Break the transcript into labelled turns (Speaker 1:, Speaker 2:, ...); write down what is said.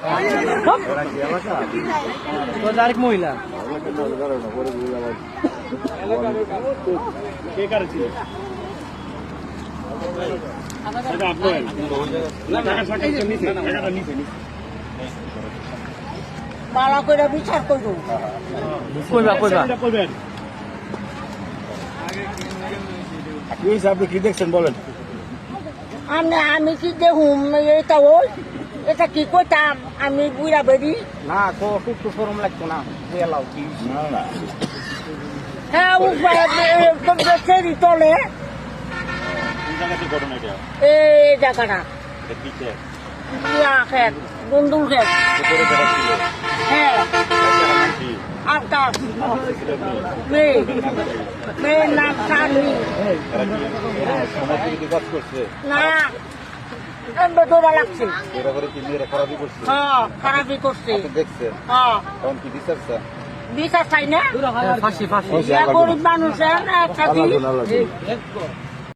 Speaker 1: তো আরেক মহিলা
Speaker 2: বালা করে বিচার করবো
Speaker 1: কইবা কইবা
Speaker 3: আপনি কি দেখছেন বলেন?
Speaker 2: আমি কি দেখুম এটা ওই এটা কি কইতাম আমি বুড়া বেরি
Speaker 1: না তো একটু শরম লাগতো না এলাও কি
Speaker 3: না না
Speaker 2: হ্যাঁ সেরি তলে এই জায়গাটা খেত বন্ধুর খেত হ্যাঁ আটটা মেয়ের নাম চাঁদনি না ধরা লাগছে হ্যাঁ খারাপই করছে হ্যাঁ বিচার চাই না
Speaker 1: ফাঁসি ফাঁসি
Speaker 2: গরিব মানুষের একটা